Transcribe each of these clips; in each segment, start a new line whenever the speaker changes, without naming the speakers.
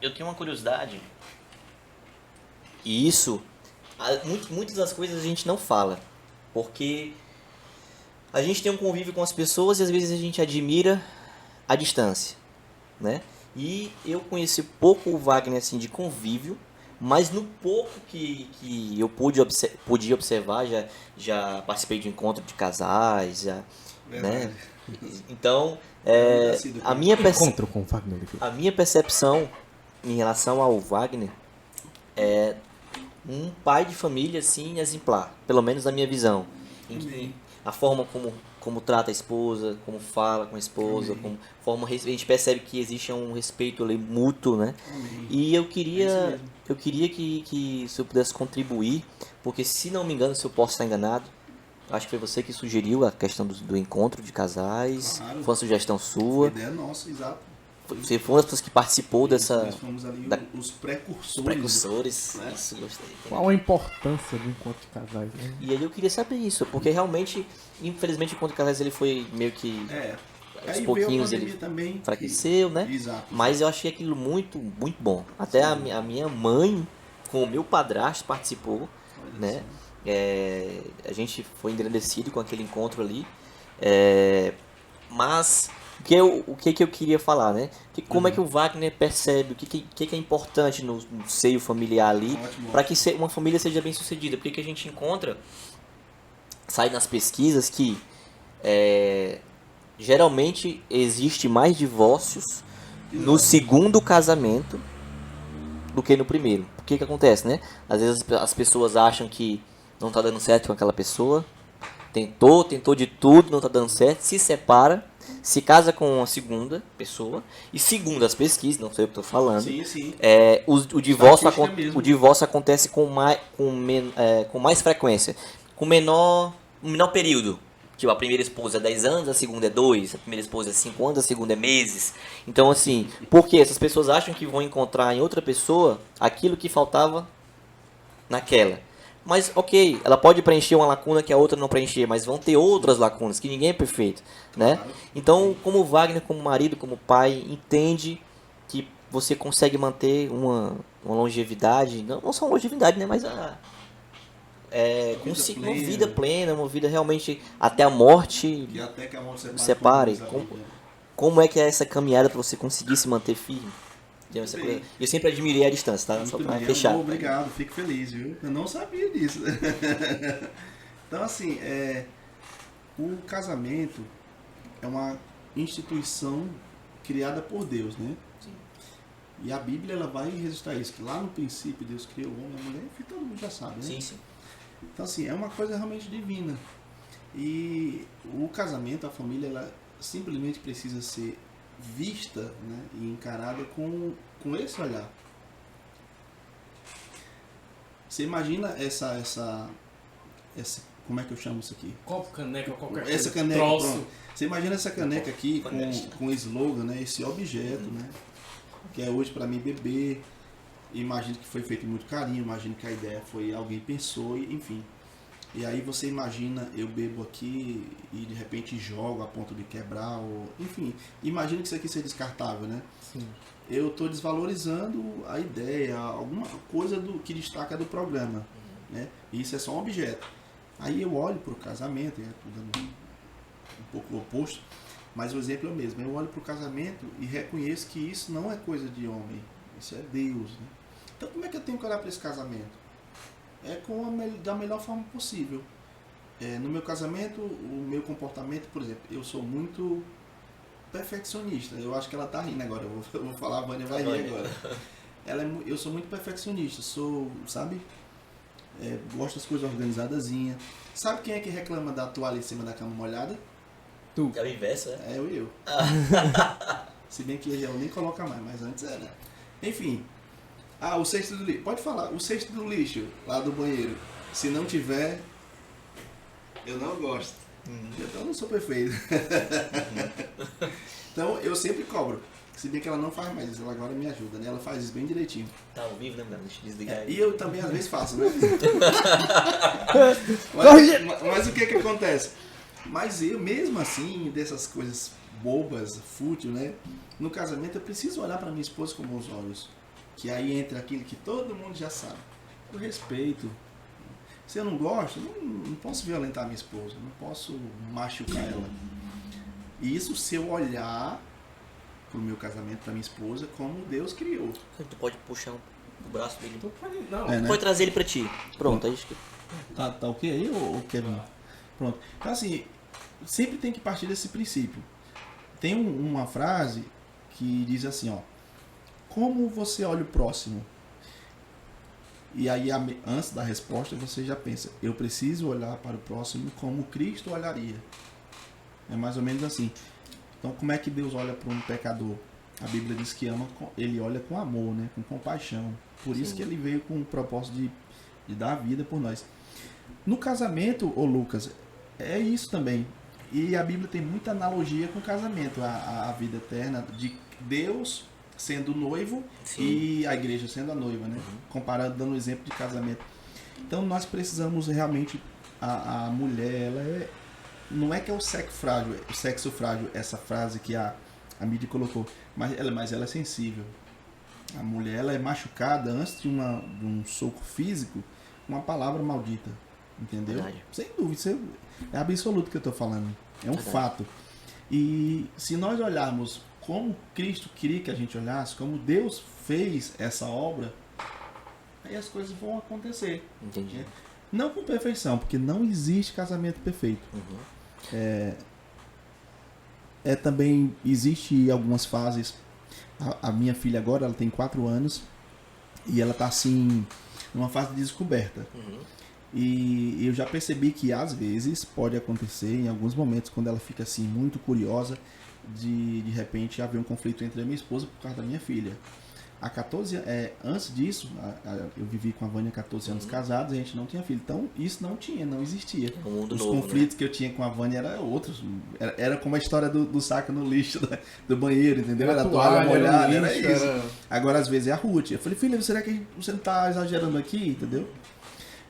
eu tenho uma curiosidade. E isso, muitas das coisas a gente não fala. Porque a gente tem um convívio com as pessoas e às vezes a gente admira a distância, né? E eu conheci pouco o Wagner assim de convívio, mas no pouco que eu pude observar, já participei de encontro de casais, já, né?
Verdade.
Então, a
Encontro com o Wagner Oliveira.
a minha percepção em relação ao Wagner é um pai de família assim exemplar, pelo menos na minha visão, em que
Amém.
a forma como trata a esposa, como fala com a esposa,
Amém.
como forma a gente percebe que existe um respeito ali mútuo, né?
Amém.
E eu
É isso
queria
mesmo.
que se eu pudesse contribuir, porque se não me engano, se eu posso estar enganado, acho que foi você que sugeriu a questão do encontro de casais,
Claro.
foi uma sugestão
Foi
sua,
ideia nossa, exato.
você foi uma das pessoas que participou dessa
Nós fomos ali
da-
os precursores.
precursores,
né?
isso gostei.
Qual a importância do encontro de casais? Né?
E aí eu queria saber isso, porque realmente, infelizmente, o encontro de casais ele foi meio que
É.
aos
Aí
pouquinhos
veio a
ele
pandemia também.
enfraqueceu, né?
Exato.
Mas eu achei aquilo muito, muito bom. Até a minha mãe, com o meu padrasto, participou,
Olha
né?
só.
A gente foi engrandecido com aquele encontro ali. Mas o que eu queria falar, né? Como é que o Wagner percebe, o que é importante no seio familiar ali,
Ótimo.
para que uma família seja bem sucedida? Porque que a gente encontra, sai nas pesquisas que geralmente existe mais divórcios no segundo casamento do que no primeiro. O que acontece, né? Às vezes as pessoas acham que não tá dando certo com aquela pessoa, tentou de tudo, não tá dando certo, se separa, se casa com uma segunda pessoa, e segundo as pesquisas, não sei o que eu tô falando,
Sim, sim.
o divórcio,
Estatística mesmo.
o divórcio acontece com mais frequência, com menor período. Tipo, a primeira esposa é 10 anos, a segunda é 2, a primeira esposa é 5 anos, a segunda é meses. Então, assim, porque essas pessoas acham que vão encontrar em outra pessoa aquilo que faltava naquela. Mas, ok, ela pode preencher uma lacuna que a outra não preencher, mas vão ter outras lacunas, que ninguém é perfeito, né?
Claro.
Então, como o Wagner, como marido, como pai, entende que você consegue manter uma longevidade, não só uma longevidade, né, mas uma vida plena, uma vida realmente até a morte
E até que a morte
separe.
separe.
Como é que é essa caminhada para você conseguir se manter firme? Tem essa
Bem.
coisa- Eu sempre admirei a distância, tá? Só
Muito
para
bem,
fechar.
obrigado, fico feliz, viu? Eu não sabia disso. Então, assim, o casamento é uma instituição criada por Deus, né?
Sim.
E a Bíblia ela vai registrar isso, que lá no princípio Deus criou o homem e a mulher, que todo mundo já sabe, né?
Sim, sim.
Então, assim, é uma coisa realmente divina. E o casamento, a família, ela simplesmente precisa ser vista, né, e encarada com esse olhar. Você imagina essa como é que eu chamo isso aqui?
Copo, caneca, qualquer coisa.
Essa caneca,
Troço.
pronto. Você imagina essa caneca aqui
Honesta.
com slogan, né, esse objeto, né, que é hoje para mim beber. Imagino que foi feito com muito carinho, imagino que a ideia foi alguém pensou, enfim. E aí você imagina, eu bebo aqui e de repente jogo a ponto de quebrar, ou, enfim, imagina que isso aqui seja descartável, né?
Sim.
Eu estou desvalorizando a ideia, alguma coisa que destaca do programa, né? E isso é só um objeto. Aí eu olho para o casamento, estou dando um pouco o oposto, mas o exemplo é o mesmo. Eu olho para o casamento e reconheço que isso não é coisa de homem, isso é Deus, né? Então como é que eu tenho que olhar para esse casamento? Da melhor forma possível. No meu casamento, o meu comportamento, por exemplo, eu sou muito perfeccionista. Eu acho que ela tá rindo agora. Eu vou falar, a Vânia vai rir agora. Eu sou muito perfeccionista. Sabe? Gosto das coisas organizadazinhas. Sabe quem é que reclama da toalha em cima da cama molhada?
Tu.
É o inverso, né?
É eu. Se bem que eu nem coloca mais, mas antes era. Enfim. O cesto do lixo. Pode falar. O cesto do lixo lá do banheiro. Se não tiver, eu não gosto. Então eu não sou perfeito. Então eu sempre cobro. Se bem que ela não faz mais isso, ela agora me ajuda, né? Ela faz isso bem direitinho.
Tá ao vivo, né, mano? Deixa eu desligar aí.
E eu também às vezes faço, né? mas o que acontece? Mas eu, mesmo assim, dessas coisas bobas, fútil, né? No casamento eu preciso olhar para minha esposa com bons olhos. que aí entra aquilo que todo mundo já sabe. O respeito. Se eu não gosto, não posso violentar minha esposa, não posso machucar ela. E isso se eu olhar pro meu casamento, pra minha esposa, como Deus criou.
Tu pode puxar o braço dele.
Não,
É, né?
Pode trazer ele pra ti. Pronto, aí acho que...
Tá ok aí, ou Kevin? Pronto. Então assim, sempre tem que partir desse princípio. Tem uma frase que diz assim, ó. Como você olha o próximo? E aí, antes da resposta, você já pensa, eu preciso olhar para o próximo como Cristo olharia. É mais ou menos assim. Então, como é que Deus olha para um pecador? A Bíblia diz que ama, ele olha com amor, né? Com compaixão. Por isso que ele veio com o propósito de dar a vida por nós. No casamento, ô Lucas, é isso também. E a Bíblia tem muita analogia com o casamento, a vida eterna, de Deus sendo o noivo e a igreja sendo a noiva, né? Comparando, dando um exemplo de casamento. Então nós precisamos realmente, a mulher, ela não é que é o sexo frágil, essa frase que a mídia colocou, mas ela é sensível. A mulher, ela é machucada antes de um soco físico, uma palavra maldita, entendeu?
Verdade.
Sem dúvida, isso é absoluto que eu estou falando, é um fato. E se nós olharmos como Cristo queria que a gente olhasse, como Deus fez essa obra, aí as coisas vão acontecer.
Entendi.
Né? Não com perfeição, porque não existe casamento perfeito. Também existe algumas fases. A minha filha agora, ela tem 4 anos e ela está assim, numa fase de descoberta. E eu já percebi que às vezes pode acontecer, em alguns momentos, quando ela fica assim muito curiosa, de repente haver um conflito entre a minha esposa por causa da minha filha. Antes disso, eu vivi com a Vânia 14 anos casados, a gente não tinha filho. Então isso não existia.
Um mundo
Os
novo,
conflitos que eu tinha com a Vânia eram outros. Era como a história do saco no lixo do banheiro, entendeu? Era a toalha molhada, era isso. Agora às vezes é a Ruth. Eu falei, filha, será que você não está exagerando aqui, entendeu?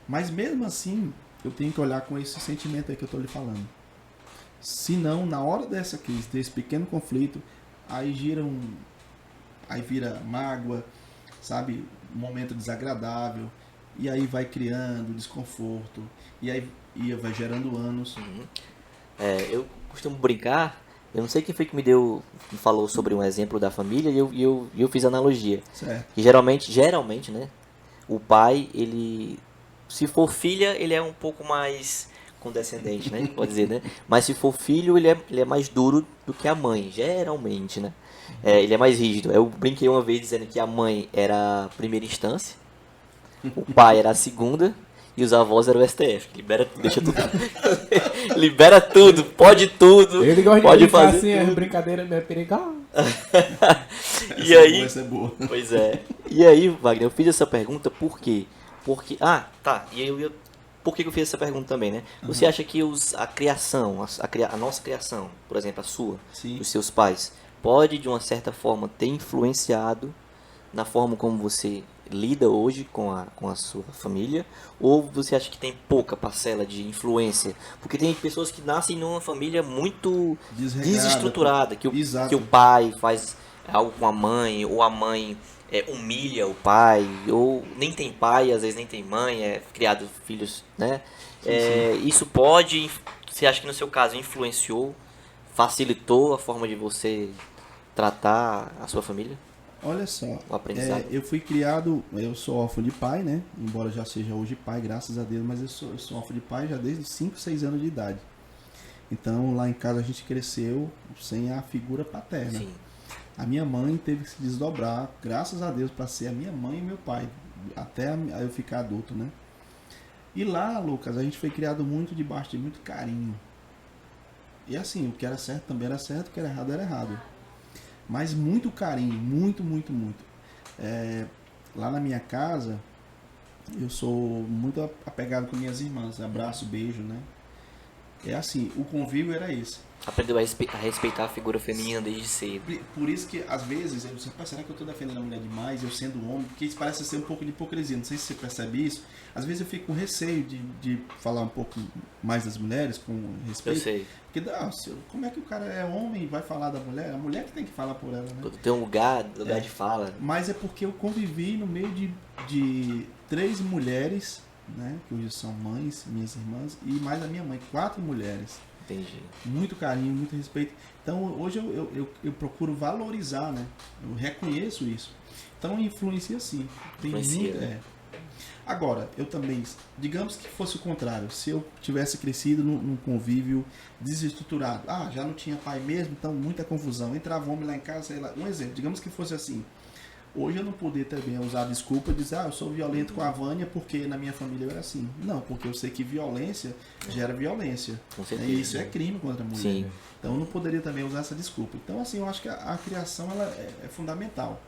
Mas mesmo assim, eu tenho que olhar com esse sentimento aí que eu estou lhe falando. Se não, na hora dessa crise, desse pequeno conflito, aí vira mágoa, sabe? Um momento desagradável. E aí vai criando desconforto. E aí vai gerando anos.
Eu costumo brincar, eu não sei quem foi que me falou sobre um exemplo da família e eu fiz analogia.
Certo.
Que geralmente, né? O pai, ele... Se for filha, ele é um pouco mais condescendente, né? Pode dizer, né? Mas se for filho, ele é mais duro do que a mãe, geralmente, né? Ele é mais rígido. Eu brinquei uma vez dizendo que a mãe era a primeira instância, o pai era a segunda e os avós eram o STF. Libera tudo, deixa tudo. Libera tudo, pode tudo.
Ele gosta
pode
de brincar
fazer
assim,
tudo.
é brincadeira meio perigosa.
E aí,
Essa é boa.
pois é. E aí, Wagner, eu fiz essa pergunta por quê? Porque, tá. E por que eu fiz essa pergunta também, né? Você acha que a criação, a nossa criação, por exemplo, a sua,
Sim.
dos seus pais, pode de uma certa forma ter influenciado na forma como você lida hoje com a sua família? Ou você acha que tem pouca parcela de influência? Porque tem pessoas que nascem numa família muito desestruturada, que o pai faz algo com a mãe, ou a mãe humilha o pai, ou nem tem pai, às vezes nem tem mãe, é criado filhos, né?
Sim.
Isso pode, você acha que no seu caso influenciou, facilitou a forma de você tratar a sua família?
Olha só,
O aprendizado.
eu fui criado, eu sou órfão de pai, né? Embora já seja hoje pai, graças a Deus, mas eu sou órfão de pai já desde os 5, 6 anos de idade. Então lá em casa a gente cresceu sem a figura paterna.
Sim.
A minha mãe teve que se desdobrar, graças a Deus, para ser a minha mãe e meu pai, até eu ficar adulto, né? E lá, Lucas, a gente foi criado muito debaixo de muito carinho. E assim, o que era certo também era certo, o que era errado. Mas muito carinho, muito. Lá na minha casa, eu sou muito apegado com minhas irmãs, abraço, beijo, né? é assim, o convívio era esse.
Aprendeu a respeitar a figura feminina desde cedo.
Por isso que, às vezes, eu penso, será que eu estou defendendo a mulher demais, eu sendo homem? Porque isso parece ser um pouco de hipocrisia, não sei se você percebe isso. Às vezes eu fico com receio de falar um pouco mais das mulheres, com respeito.
Eu sei.
Porque, como é que o cara é homem e vai falar da mulher? A mulher que tem que falar por ela, né?
Tem um lugar de fala.
Mas é porque eu convivi no meio de 3 mulheres, né? Que hoje são mães, minhas irmãs, e mais a minha mãe, 4 mulheres.
Entendi.
Muito carinho, muito respeito. Então hoje eu procuro valorizar, né? Eu reconheço isso. Então influencia sim. Tem
Influencia,
muito,
né?
Agora, eu também, digamos que fosse o contrário, se eu tivesse crescido num convívio desestruturado, já não tinha pai mesmo, então muita confusão, entrava homem lá em casa, sei lá, um exemplo, digamos que fosse assim. Hoje eu não poder também usar a desculpa e dizer, eu sou violento com a Vânia porque na minha família eu era assim. Não, porque eu sei que violência gera violência.
Com certeza.
E isso é crime contra a mulher.
Sim.
Então eu não poderia também usar essa desculpa. Então, assim, eu acho que a criação ela é fundamental,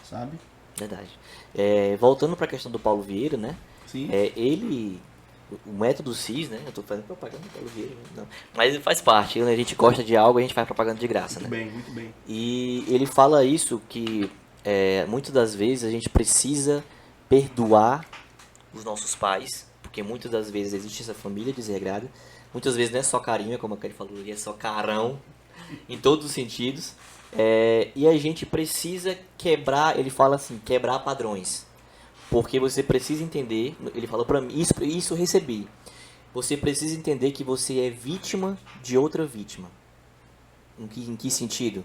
sabe?
Verdade. Voltando para a questão do Paulo Vieira, né?
Sim.
Ele, o método CIS, né? Eu tô fazendo propaganda do Paulo Vieira, não. Mas ele faz parte, né? A gente gosta de algo, a gente faz propaganda de graça,
Muito
né?
bem, muito bem.
E ele fala isso, que muitas das vezes a gente precisa perdoar os nossos pais, porque muitas das vezes existe essa família desregrada. Muitas vezes não é só carinho, como a Kelly falou, é só carão, em todos os sentidos. E a gente precisa quebrar, ele fala assim, quebrar padrões. Porque você precisa entender, ele falou pra mim, isso eu recebi. Você precisa entender que você é vítima de outra vítima. Em que sentido?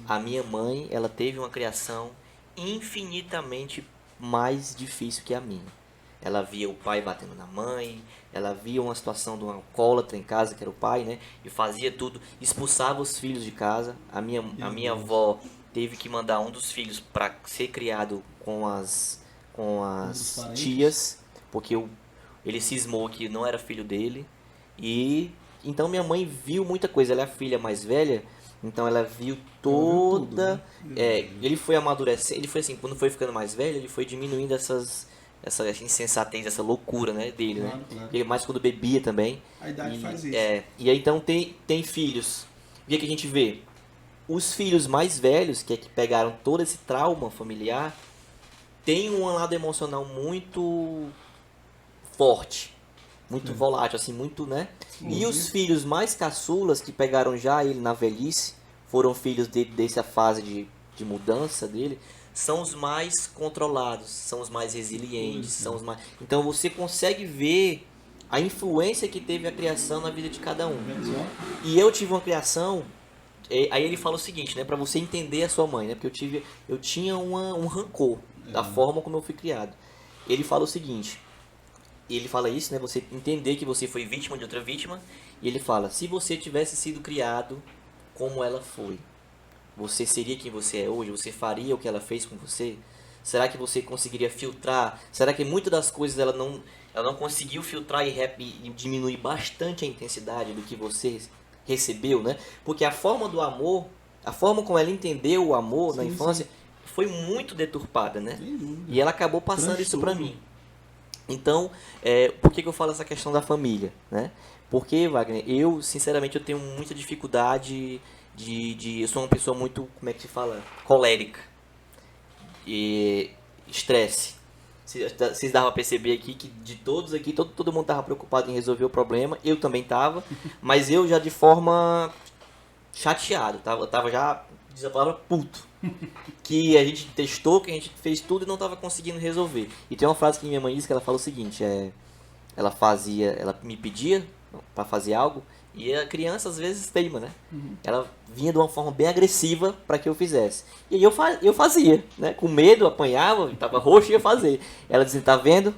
A minha mãe, ela teve uma criação infinitamente mais difícil que a minha. Ela via o pai batendo na mãe, ela via uma situação de um alcoólatra em casa, que era o pai, né? E fazia tudo, expulsava os filhos de casa. A minha avó teve que mandar um dos filhos para ser criado com as tias, porque ele cismou que não era filho dele. E então minha mãe viu muita coisa. Ela é a filha mais velha, então ela viu toda.
Tudo, né?
Ele foi amadurecendo, ele foi assim, quando foi ficando mais velho, ele foi diminuindo essa insensatez, essa loucura, né, dele,
Claro,
né?
claro.
Ele mais quando bebia também.
A idade faz isso.
E aí então tem filhos. O que a gente vê? Os filhos mais velhos, que pegaram todo esse trauma familiar, tem um lado emocional muito forte, muito volátil, assim, muito, né? E os filhos mais caçulas, que pegaram já ele na velhice, foram filhos dessa fase de mudança dele, são os mais controlados, são os mais resilientes, são os mais... Então você consegue ver a influência que teve a criação na vida de cada um. E eu tive uma criação... Aí ele fala o seguinte, né, para você entender a sua mãe, né, porque eu tinha um rancor da forma como eu fui criado. Ele fala o seguinte, ele fala isso, né, você entender que você foi vítima de outra vítima, e ele fala, se você tivesse sido criado como ela foi, você seria quem você é hoje? Você faria o que ela fez com você? Será que você conseguiria filtrar? Será que muitas das coisas ela não conseguiu filtrar e diminuir bastante a intensidade do que você recebeu, né? Porque a forma do amor, a forma como ela entendeu o amor na infância, foi muito deturpada, né? E ela acabou passando isso pra mim. Então, por que eu falo essa questão da família, né? Porque, Wagner, eu, sinceramente, eu tenho muita dificuldade eu sou uma pessoa muito, como é que se fala? Colérica. E estresse. Vocês davam a perceber aqui que de todos aqui, todo mundo estava preocupado em resolver o problema. Eu também estava, mas eu já de forma chateado. Tava já, diz a palavra, puto. Que a gente testou, que a gente fez tudo e não estava conseguindo resolver. E tem uma frase que minha mãe disse que ela fala o seguinte, ela me pedia para fazer algo, e a criança às vezes teima, né? Ela vinha de uma forma bem agressiva para que eu fizesse. E aí eu fazia, né? Com medo, apanhava, tava roxo e ia fazer. Ela dizia, tá vendo?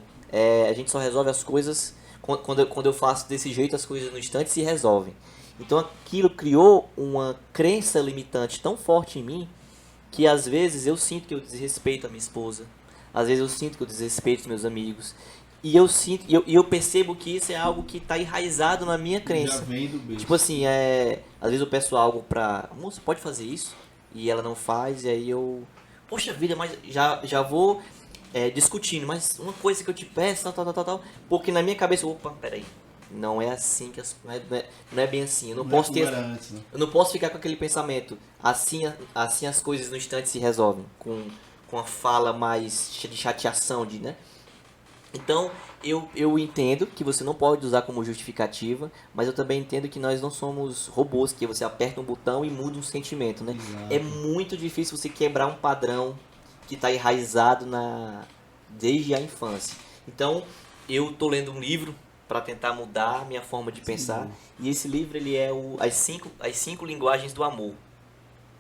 A gente só resolve as coisas, quando eu faço desse jeito, as coisas no instante se resolvem. Então aquilo criou uma crença limitante tão forte em mim, que às vezes eu sinto que eu desrespeito a minha esposa. Às vezes eu sinto que eu desrespeito os meus amigos. E eu percebo que isso é algo que está enraizado na minha crença.
Já vem do berço.
Tipo assim, às vezes eu peço algo pra... Moça, pode fazer isso? E ela não faz, e aí eu... Poxa vida, mas já vou discutindo. Mas uma coisa que eu te peço, tal. Porque na minha cabeça, opa, peraí. não é assim que não é bem assim. Eu não
Não
posso
é
ter,
como era antes, né?
eu não posso ficar com aquele pensamento. Assim as coisas no instante se resolvem, com a fala mais de chateação, né? Então, eu entendo que você não pode usar como justificativa, mas eu também entendo que nós não somos robôs, que você aperta um botão e muda um sentimento, né?
Exato.
É muito difícil você quebrar um padrão que está enraizado desde a infância. Então, eu tô lendo um livro para tentar mudar a minha forma de pensar,
Sim.
e esse livro ele é as cinco linguagens do amor,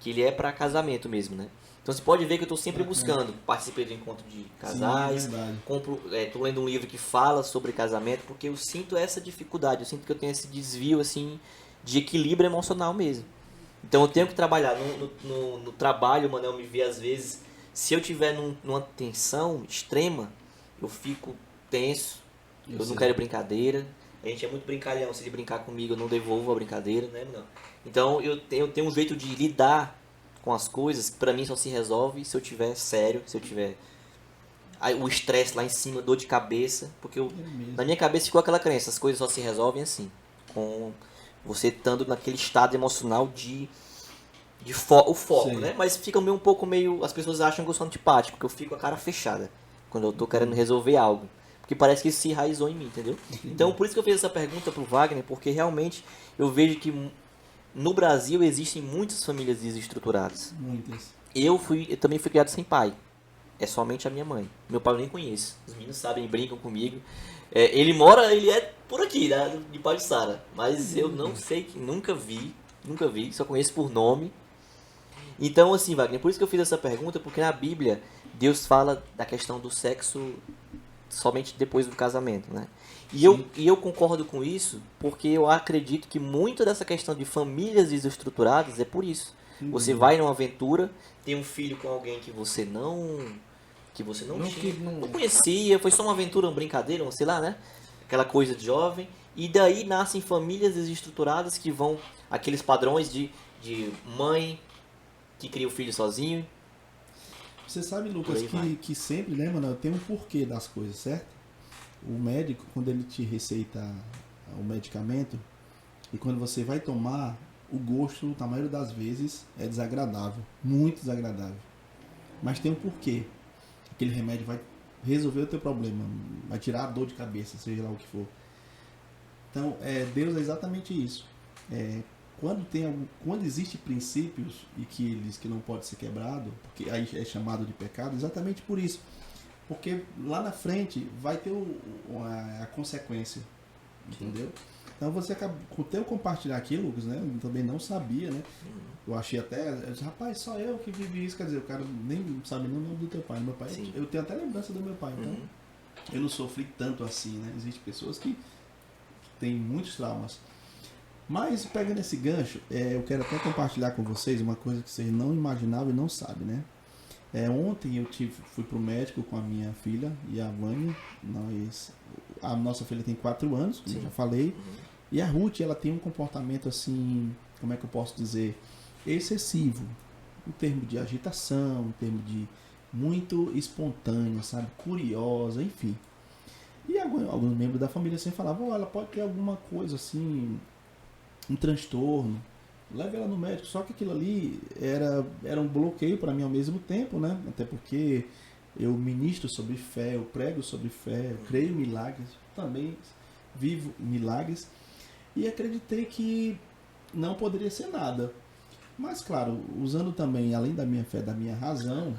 que ele é para casamento mesmo, né? Então você pode ver que eu estou sempre buscando. Participei do encontro de casais,
Sim, é verdade.
tô lendo um livro que fala sobre casamento, porque eu sinto essa dificuldade, eu sinto que eu tenho esse desvio assim de equilíbrio emocional mesmo. Então eu tenho que trabalhar no trabalho, mano, eu me vê às vezes, se eu tiver numa tensão extrema, eu fico tenso, eu não quero brincadeira. A gente é muito brincalhão, se ele brincar comigo eu não devolvo a brincadeira, né? Não. Então eu tenho um jeito de lidar com as coisas, que pra mim só se resolve se eu tiver sério, se eu tiver o estresse lá em cima, dor de cabeça, porque na minha cabeça ficou aquela crença, as coisas só se resolvem assim, com você estando naquele estado emocional o foco,
Sim.
né? Mas fica um pouco meio, as pessoas acham que eu sou antipático, porque eu fico com a cara fechada quando eu tô querendo resolver algo. Porque parece que isso se enraizou em mim, entendeu?
Entendi.
Então, por isso que eu fiz essa pergunta pro Wagner, porque realmente eu vejo que no Brasil existem muitas famílias desestruturadas.
Muitas.
Eu também fui criado sem pai. É somente a minha mãe. Meu pai eu nem conheço. Os meninos sabem, brincam comigo. Ele é por aqui, né? De Pai de Sara. Mas eu não sei, nunca vi, só conheço por nome. Então, assim, Wagner, por isso que eu fiz essa pergunta, porque na Bíblia Deus fala da questão do sexo somente depois do casamento, né? E eu concordo com isso porque eu acredito que muito dessa questão de famílias desestruturadas é por isso. Você vai numa aventura, tem um filho com alguém que você não não conhecia, foi só uma aventura, uma brincadeira, sei lá, né? Aquela coisa de jovem. E daí nascem famílias desestruturadas que vão aqueles padrões de mãe que cria o filho sozinho.
Você sabe, Lucas, que sempre, né, mano, tem um porquê das coisas, certo? O médico, quando ele te receita o medicamento, e quando você vai tomar, o gosto, na maioria das vezes, é desagradável. Muito desagradável. Mas tem um porquê. Aquele remédio vai resolver o teu problema, vai tirar a dor de cabeça, seja lá o que for. Então, Deus é exatamente isso. Quando existem princípios e que não pode ser quebrado, porque aí é chamado de pecado, exatamente por isso. Porque lá na frente vai ter a consequência, entendeu? Então você acaba, até eu compartilhar aqui, Lucas, né? Eu também não sabia, né? Eu achei até, eu disse, rapaz, só eu que vivi isso, quer dizer, o cara nem sabe nem o nome do teu pai. Meu pai, eu tenho até lembrança do meu pai, então eu não sofri tanto assim, né? Existem pessoas que têm muitos traumas. Mas pegando esse gancho, eu quero até compartilhar com vocês uma coisa que vocês não imaginavam e não sabem, né? Ontem eu fui pro médico com a minha filha e a Vânia. A nossa filha tem 4 anos, como eu já falei. E a Ruth, ela tem um comportamento assim, como é que eu posso dizer? Excessivo. Em termos de agitação, em termos de muito espontânea, sabe? Curiosa, enfim. E alguns membros da família sempre falavam, ela pode ter alguma coisa assim, um transtorno, leve ela no médico. Só que aquilo ali era um bloqueio para mim ao mesmo tempo, né? Até porque eu ministro sobre fé, eu prego sobre fé, eu creio em milagres, também vivo milagres, e acreditei que não poderia ser nada. Mas claro, usando também, além da minha fé, da minha razão,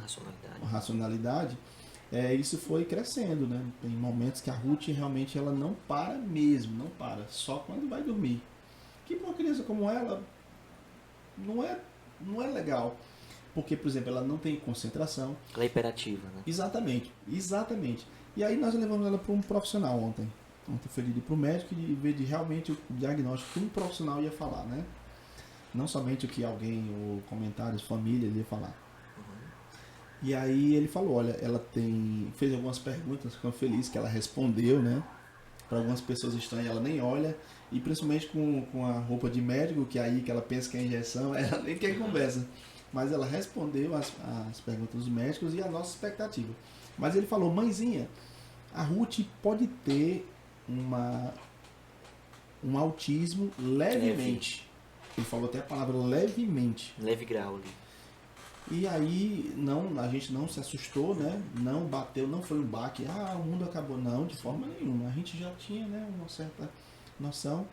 racionalidade, isso foi crescendo, né? Tem momentos que a Ruth realmente ela não para mesmo, não para, só quando vai dormir. Que para uma criança como ela não é legal. Porque, por exemplo, ela não tem concentração.
Ela é hiperativa, né?
Exatamente. E aí nós levamos ela para um profissional ontem. Ontem foi ir para o médico e ver realmente o diagnóstico que um profissional ia falar, né? Não somente o que alguém, ou comentários, família, ele ia falar. E aí ele falou, olha, ela fez algumas perguntas, ficou feliz que ela respondeu, né? Para algumas pessoas estranhas ela nem olha, e principalmente com a roupa de médico, que é aí que ela pensa que é injeção, ela nem quer conversa. Mas ela respondeu as perguntas dos médicos e a nossa expectativa. Mas ele falou, mãezinha, a Ruth pode ter um autismo levemente. Ele falou até a palavra levemente.
Leve grau ali.
E aí a gente não se assustou, né? Não bateu, não foi um baque, o mundo acabou, não, de forma nenhuma. A gente já tinha, né, uma certa noção.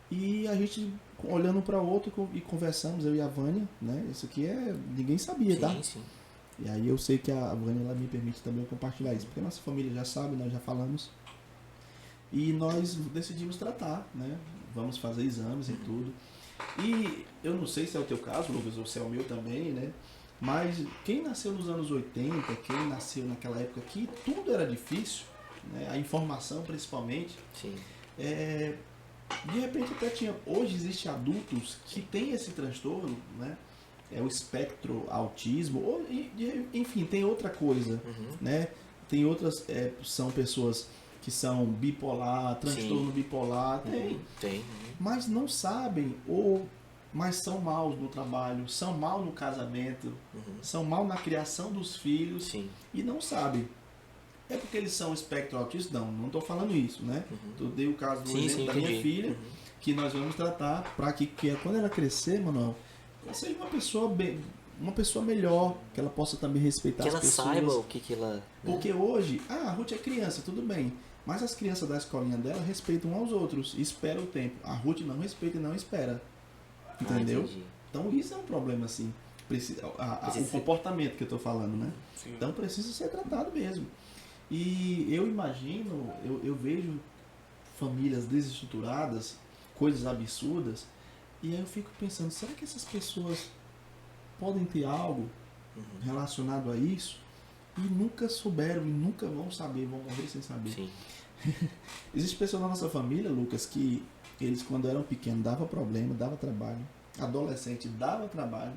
E a gente olhando um para o outro e conversamos, eu e a Vânia, né? Isso aqui ninguém sabia, tá?
Sim.
E aí eu sei que a Vânia ela me permite também compartilhar isso, porque a nossa família já sabe, nós já falamos. E nós decidimos tratar, né? Vamos fazer exames e tudo. E eu não sei se é o teu caso, Lucas, ou se é o meu também, né? Mas quem nasceu nos anos 80, quem nasceu naquela época que tudo era difícil, né? A informação principalmente,
Sim.
de repente até tinha... Hoje existem adultos que têm esse transtorno, né? É o espectro autismo, enfim, tem outra coisa, né? Tem outras, são pessoas que são bipolar, transtorno bipolar,
Tem.
mas não sabem, mas são maus no trabalho, são mal no casamento, são mal na criação dos filhos.
Sim.
E não sabem. É porque eles são espectro autista? Não estou falando isso, né? Eu dei o caso do exemplo da minha filha, que nós vamos tratar para que quando ela crescer, Manuel, ela seja uma pessoa melhor, que ela possa também respeitar as pessoas.
Que ela saiba o que ela... Né?
Porque hoje, a Ruth é criança, tudo bem. Mas as crianças da escolinha dela respeitam aos outros e esperam o tempo. A Ruth não respeita e não espera. Entendeu? Então isso é um problema, assim. O comportamento que eu estou falando, né? Sim. Então precisa ser tratado mesmo. E eu imagino, eu vejo famílias desestruturadas, coisas absurdas, e aí eu fico pensando, será que essas pessoas podem ter algo relacionado a isso? E nunca souberam, e nunca vão saber, vão morrer sem saber.
Sim.
Existem pessoas na nossa família, Lucas, que eles quando eram pequenos dava problema, dava trabalho. Adolescente dava trabalho.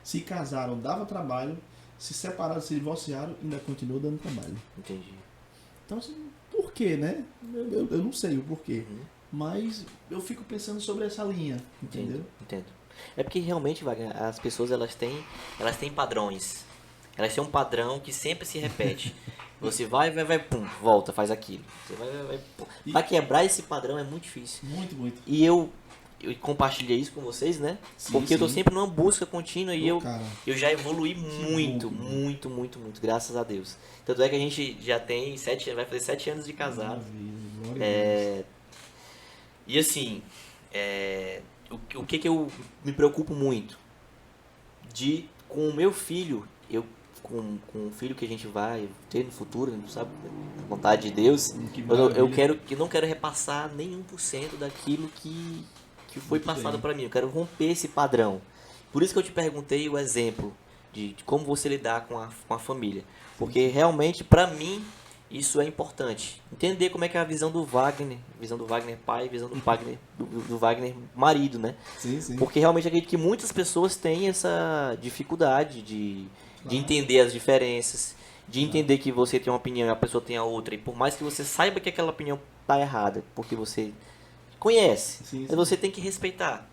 Se casaram, dava trabalho. Se separaram, se divorciaram, ainda continuou dando trabalho.
Entendi.
Então, assim, por quê, né? Eu não sei o porquê. Mas eu fico pensando sobre essa linha, entendeu?
Entendo. É porque realmente, Wagner, as pessoas elas têm padrões. Elas têm um padrão que sempre se repete. Você vai, pum, volta, faz aquilo. Você vai, pum. Pra quebrar esse padrão é muito difícil.
Muito.
E eu compartilhei isso com vocês, né?
Sim,
porque eu tô sempre numa busca contínua e eu já evoluí muito, graças a Deus. Tanto é que a gente já tem vai fazer 7 anos de casado. E assim, o que eu me preocupo muito? Com o meu filho, com o filho que a gente vai ter no futuro, não sabe? A vontade de Deus, eu não quero repassar nem 1% daquilo que foi passado para mim. Eu quero romper esse padrão. Por isso que eu te perguntei o exemplo de como você lidar com a família. Porque realmente, para mim, isso é importante. Entender como é que é a visão do Wagner pai, visão do Wagner, do Wagner marido, né?
Sim.
Porque realmente acredito que muitas pessoas têm essa dificuldade de entender as diferenças, de entender que você tem uma opinião e a pessoa tem a outra. E por mais que você saiba que aquela opinião tá errada, porque você conhece, mas você tem que respeitar.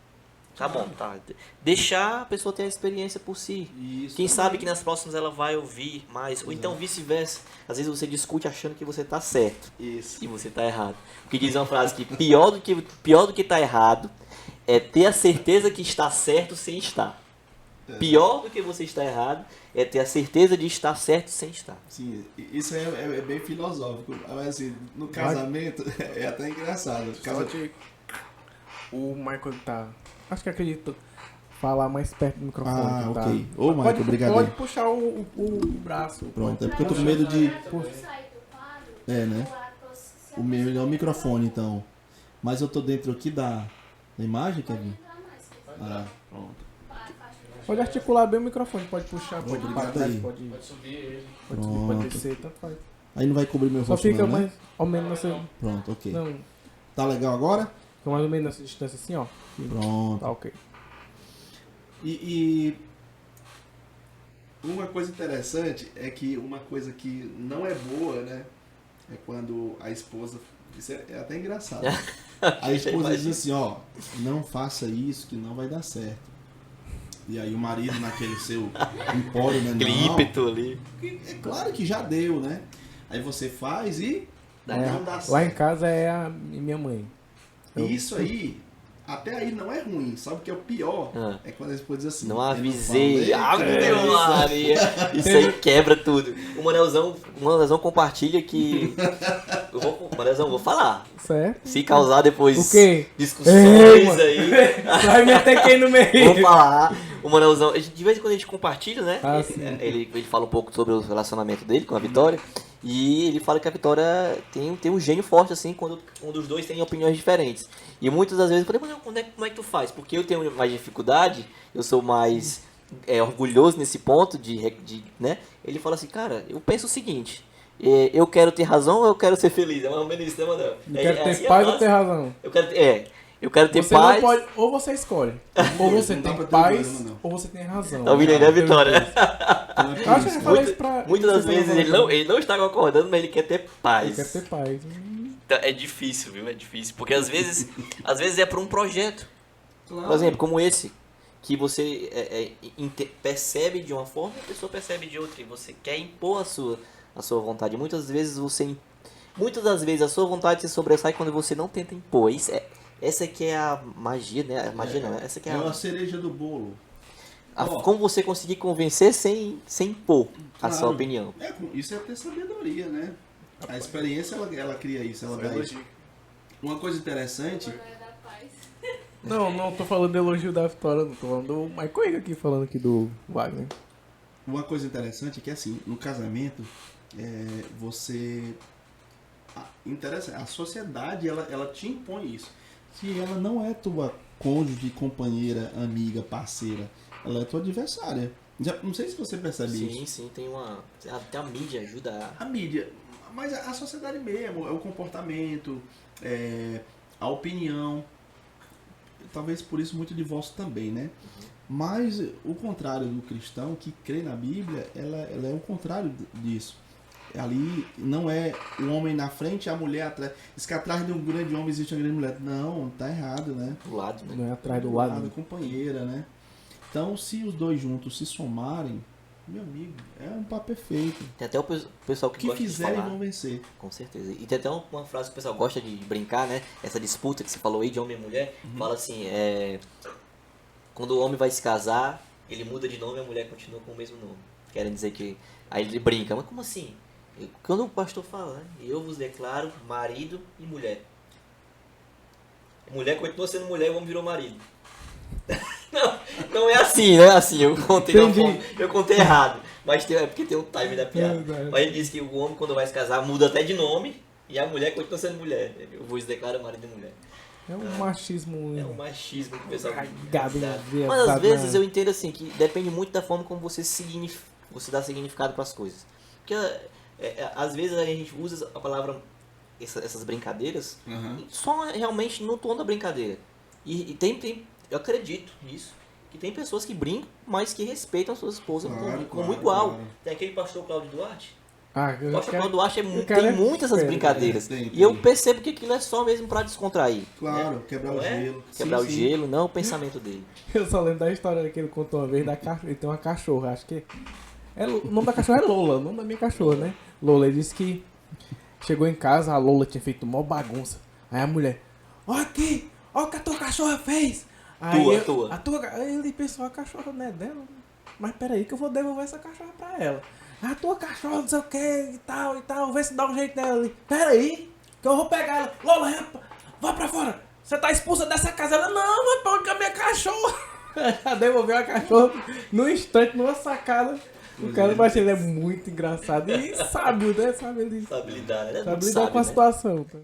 Tá bom, tá. Deixar a pessoa ter a experiência por si.
Isso,
quem sabe que nas próximas ela vai ouvir mais. Ou então vice-versa. Às vezes você discute achando que você tá certo.
Isso.
E você tá errado. Porque diz uma frase que pior do que tá errado é ter a certeza que está certo sem estar. Pior do que você estar errado é ter a certeza de estar certo sem estar.
Sim, isso é bem filosófico. Mas assim, no casamento é até engraçado.
O Michael tá... Acho que acredito falar mais perto do microfone.
Ok. Tá? Ô, Michael, obrigado.
Pode puxar o braço.
Pronto, é porque eu tô com medo de... né? O meu é o microfone, então. Mas eu tô dentro aqui da imagem, Kevin? Pronto.
Pode articular bem o microfone, pode puxar, pode ir
pra
trás,
aí.
pode subir ele, pode descer, tanto faz.
Aí não vai cobrir meu
Só
rosto,
fica
não,
mais
né?
ou menos nessa...
Pronto, ok.
Não,
Tá legal agora?
fica mais ou menos nessa distância assim, ó.
Pronto.
Tá ok.
E uma coisa interessante é que uma coisa que não é boa, né? É quando a esposa... Isso é até engraçado. A esposa diz assim, ó, não faça isso que não vai dar certo. E aí o marido naquele seu empório, né?
Aquele ímpeto ali.
É claro que já deu, né? Aí você faz e não dá certo.
Lá em casa é a minha mãe.
E isso aí, até aí não é ruim. Sabe o que é o pior? É quando a esposa diz assim...
Não
eu
avisei.
falei,
Meu Maria. Isso aí quebra tudo. O Manelzão compartilha que... Manelzão, vou falar.
Certo?
Se causar depois
O quê?
discussões aí...
Vai meter quem no meio?
Vou falar. O Manelzão... De vez em quando a gente compartilha, né?
Ah, sim.
Ele fala um pouco sobre o relacionamento dele com a Vitória. E ele fala que a Vitória tem um gênio forte, assim, quando os dois têm opiniões diferentes. E muitas das vezes eu falei, mas como é que tu faz? Porque eu tenho mais dificuldade, eu sou mais orgulhoso nesse ponto né? Ele fala assim, cara, eu penso o seguinte, eu quero ter razão ou eu quero ser feliz? É mais ou menos isso, né, Manel?
Eu quero ter paz ou ter razão?
Eu quero ter
você
paz.
Não pode, ou você escolhe. Ou você
Não dá
tem
pra ter
paz,
os dois, não.
ou você tem razão.
Tá ouvindo aí, né, Vitória?
Eu acho que eu já falei isso pra...
Muitas das
você
vezes ele não está concordando, mas ele quer ter paz.
Ele quer ter paz.
Então, é difícil, viu? É difícil. Porque às vezes é para um projeto.
Claro.
Por exemplo, como esse, que você percebe de uma forma e a pessoa percebe de outra. E você quer impor a sua vontade. Muitas das vezes a sua vontade se sobressai quando você não tenta impor. Essa que é a magia, né? A magia não, essa que é
uma cereja do bolo.
como você conseguir convencer sem impor a sua
Claro.
opinião.
Isso é ter sabedoria, né? A experiência, ela cria isso, ela dá isso. Uma coisa interessante...
Não tô falando do elogio da Vitória, não. Tô falando do Michael aqui, falando aqui do Wagner.
Uma coisa interessante é que, assim, no casamento, a sociedade, ela te impõe isso. Que ela não é tua cônjuge, companheira, amiga, parceira. Ela é tua adversária. Não sei se você percebe isso.
Sim, tem até a mídia ajuda
A mídia, mas a sociedade mesmo, é o comportamento, a opinião. Talvez por isso muito divórcio também, né? Mas o contrário do cristão que crê na Bíblia, ela é o contrário disso. Ali não é o homem na frente e a mulher atrás. Diz que atrás de um grande homem existe uma grande mulher. Não, tá errado, né?
do lado, né?
Não é atrás do
Do
lado.
companheira, né? Então, se os dois juntos se somarem, meu amigo, é um par perfeito.
Tem até o pessoal
O
que
que
gosta de
fizerem
falar.
vão vencer.
Com certeza. E tem até uma frase que o pessoal gosta de brincar, né? Essa disputa que você falou aí de homem e mulher. Fala assim, quando o homem vai se casar, ele muda de nome e a mulher continua com o mesmo nome. Querem dizer que... Aí ele brinca, mas como assim? Quando o pastor fala, né? Eu vos declaro marido e mulher. Mulher continua sendo mulher e o homem virou marido. Não é assim, né? Assim, eu contei eu contei errado. Mas é porque tem o time da piada. Mas ele disse que o homem, quando vai se casar, muda até de nome e a mulher continua sendo mulher. Eu vos declaro marido e mulher.
É um machismo.
É um machismo que o pessoal...
Cagado,
Mas às vezes eu entendo assim, que depende muito da forma como você dá significado para as coisas. Porque às vezes a gente usa a palavra, essas brincadeiras, só realmente no tom da brincadeira. E tem, eu acredito nisso, que tem pessoas que brincam, mas que respeitam a sua esposa como igual.
Claro.
Tem aquele pastor Cláudio Duarte.
Eu
O pastor Cláudio Duarte tem
quero
muitas essas brincadeiras.
tem.
E eu percebo que aquilo é só mesmo para descontrair.
Claro,
né?
quebrar
Não
o
é?
gelo.
Quebrar
Sim,
o
sim.
gelo, não é o pensamento dele.
Eu só lembro da história que ele contou uma vez da cachorra. Ele tem uma cachorra, acho que. O nome da cachorra é Lola, o nome da minha cachorra, né? Lola, ele disse que chegou em casa, a Lola tinha feito uma bagunça. Aí a mulher, ó aqui, ó o que a tua cachorra fez. Aí Aí ele pensou, a cachorra não é dela. Mas peraí que eu vou devolver essa cachorra pra ela. A tua cachorra não sei o que e tal, vê se dá um jeito nela ali. Peraí, que eu vou pegar ela. Lola, vai pra fora. Você tá expulsa dessa casa. Ela, não, vai pra onde que é a minha cachorra. Ela devolveu a cachorra num instante, numa sacada. O cara, mas ele é muito engraçado e sábio, né? Sabe lidar,
Sabe lidar, né?
com a situação. Tá?